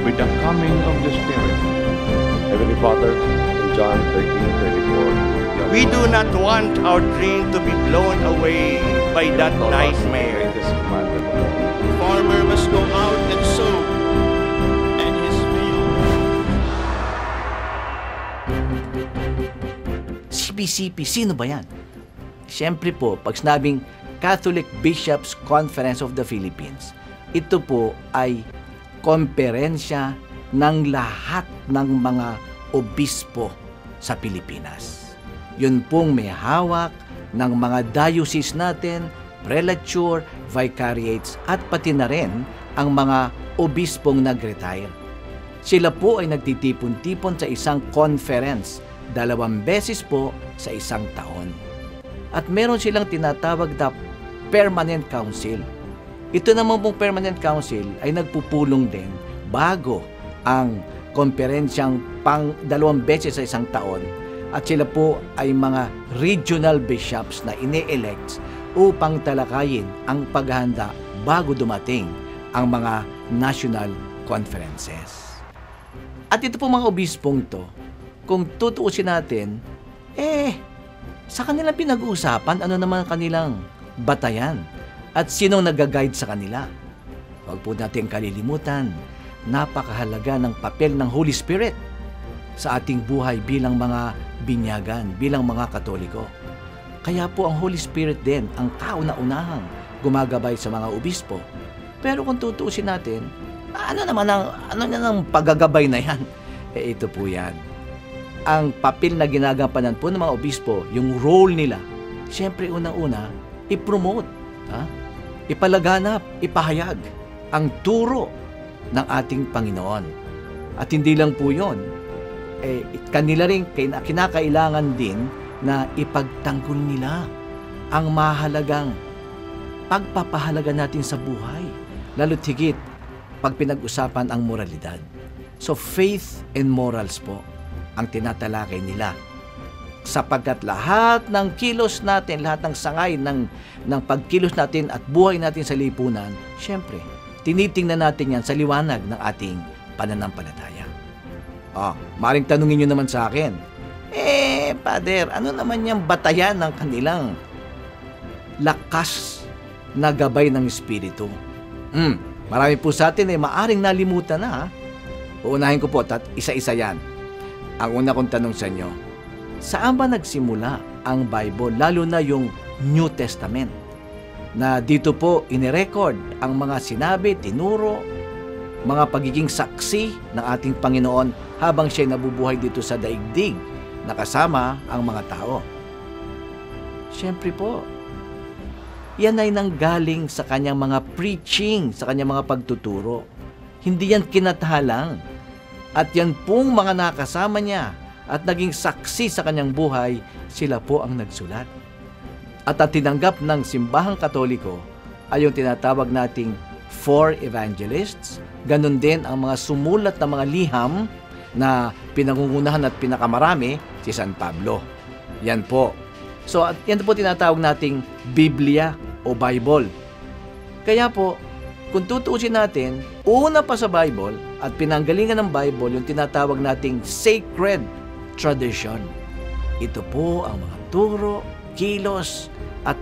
with the coming of the Spirit. Heavenly Father, in John 13:34, We do not want our dream to be blown away by that nightmare. This commandment of God. Farmer must go out and sow, and his field. CBCP, sino ba yan? Siyempre po, pag sinabing Catholic Bishops Conference of the Philippines, ito po ay komperensya ng lahat ng mga obispo sa Pilipinas. Yun pong may hawak ng mga diocese natin, prelature, vicariates at pati na rin ang mga obispong nag-retire. Sila po ay nagtitipon-tipon sa isang conference 2 beses po sa isang taon. At meron silang tinatawag na Permanent Council. Ito naman pong Permanent Council ay nagpupulong din bago ang komperensyang pang 2 beses sa isang taon, at sila po ay mga regional bishops na ine-elect upang talakayin ang paghahanda bago dumating ang mga national conferences. At ito po mga obispong to, kung tutuusin natin, sa kanilang pinag-uusapan, ano naman kanilang batayan at sinong nag-guide sa kanila. Huwag po natin kalilimutan, napakahalaga ng papel ng Holy Spirit sa ating buhay bilang mga binyagan, bilang mga Katoliko. Kaya po ang Holy Spirit din ang kauna-unahang gumagabay sa mga obispo. Pero kung tutuusin natin, ano ang paggagabay na yan? Ito po yan. Ang papel na ginagampanan po ng mga obispo, yung role nila, siyempre unang-una, i-promote, ipalaganap, ipahayag ang turo ng ating Panginoon. At hindi lang po yun, kanila rin kinakailangan din na ipagtanggol nila ang mahalagang pagpapahalaga natin sa buhay, lalo't higit pag pinag-usapan ang moralidad. So faith and morals po ang tinatalakay nila. Sapagkat lahat ng kilos natin, lahat ng sangay ng pagkilos natin at buhay natin sa lipunan, syempre, tinitingnan natin yan sa liwanag ng ating pananampalataya. Maring tanungin nyo naman sa akin, Father, ano naman yung batayan ng kanilang lakas na gabay ng Espiritu? Marami po sa atin maaring nalimutan na. Uunahin ko po, isa-isa yan. Ang una kong tanong sa inyo, saan ba nagsimula ang Bible, lalo na yung New Testament? Na dito po inirecord ang mga sinabi, tinuro, mga pagiging saksi ng ating Panginoon habang siya'y nabubuhay dito sa daigdig na kasama ang mga tao. Siyempre po, yan ay nanggaling sa kanyang mga preaching, sa kanyang mga pagtuturo. Hindi yan kinatahalang. At yan pong mga nakasama niya at naging saksi sa kanyang buhay, sila po ang nagsulat. At ang tinanggap ng simbahang Katoliko ay yung tinatawag nating 4 evangelists. Ganon din ang mga sumulat na mga liham na pinangungunahan at pinakamarami, si San Pablo. Yan po. So, yan po tinatawag nating Biblia o Bible. Kaya po, kung tutuusin natin, una pa sa Bible at pinanggalingan ng Bible yung tinatawag nating sacred tradition. Ito po ang mga turo, kilos at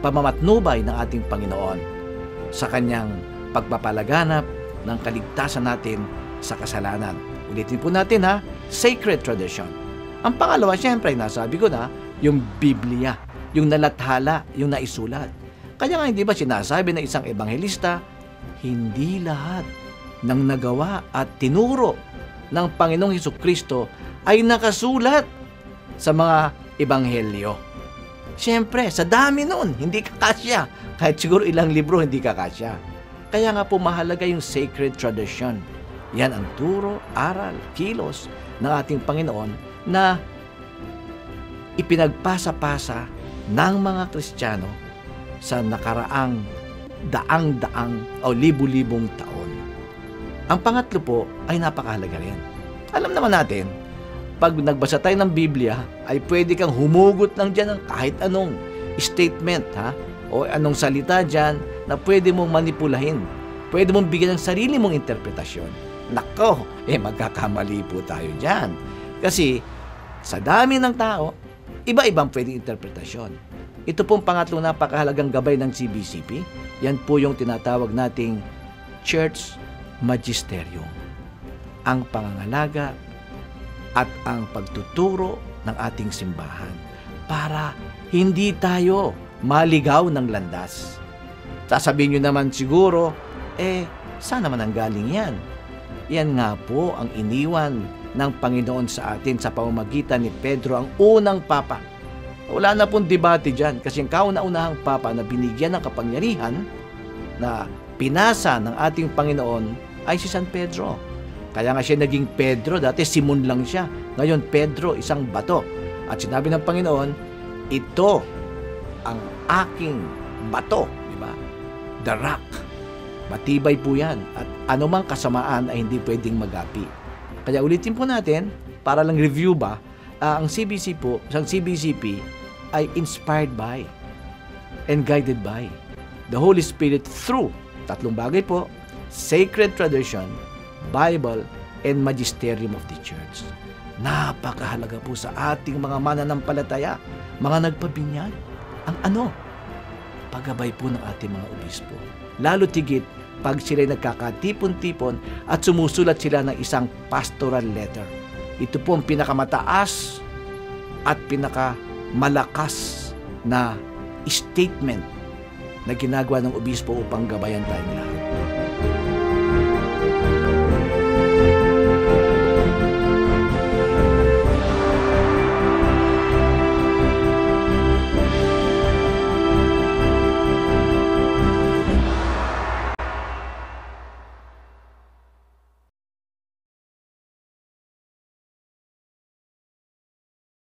pamamatnubay ng ating Panginoon sa kanyang pagpapalaganap ng kaligtasan natin sa kasalanan. Ulitin po natin sacred tradition. Ang pangalawa, siyempre, nasabi ko na, yung Biblia, yung nalathala, yung naisulat. Kaya nga hindi ba sinasabi ng isang ebanghelista, hindi lahat ng nagawa at tinuro ng Panginoong Hesukristo ay nakasulat sa mga ebanghelyo. Siyempre, sa dami nun, hindi kakasya. Kahit siguro ilang libro, hindi kakasya. Kaya nga po mahalaga yung sacred tradition. Yan ang turo, aral, kilos ng ating Panginoon na ipinagpasa-pasa ng mga Kristiyano sa nakaraang daang-daang o libu-libong taon. Ang pangatlo po ay napakahalaga rin. Alam naman natin, pag nagbasa tayo ng Biblia, ay pwede kang humugot lang dyan ng kahit anong statement, o anong salita dyan na pwede mong manipulahin. Pwede mong bigyan ng sarili mong interpretasyon. Nako, magkakamali po tayo dyan. Kasi sa dami ng tao, iba-ibang pwedeng interpretasyon. Ito pong pangatlong napakahalagang gabay ng CBCP, yan po yung tinatawag nating Church Magisterium. Ang pangangalaga at ang pagtuturo ng ating simbahan para hindi tayo maligaw ng landas. Sasabihin nyo naman siguro, saan naman ang galing yan? Yan nga po ang iniwan ng Panginoon sa atin sa pamamagitan ni Pedro, ang unang papa. Wala na pong debate dyan kasi ang kauna-unahang papa na binigyan ng kapangyarihan na pinasa ng ating Panginoon ay si San Pedro. Kaya nga siya naging Pedro, dati Simon lang siya. Ngayon Pedro, isang bato. At sinabi ng Panginoon, ito ang aking bato, di ba? The rock. Matibay po yan. At anumang kasamaan ay hindi pwedeng magapi. Kaya ulitin po natin, para lang review ba, ang CBCP ay inspired by and guided by the Holy Spirit through tatlong bagay po: sacred tradition, Bible, and magisterium of the church. Napakahalaga po sa ating mga mananampalataya, mga nagpabinyag. Ang paggabay po ng ating mga obispo. Lalo tigit pag sila'y nagkakatipon-tipon at sumusulat sila ng isang pastoral letter. Ito po ang pinakamataas at pinakamalakas na statement na ginagawa ng obispo upang gabayan tayong lahat.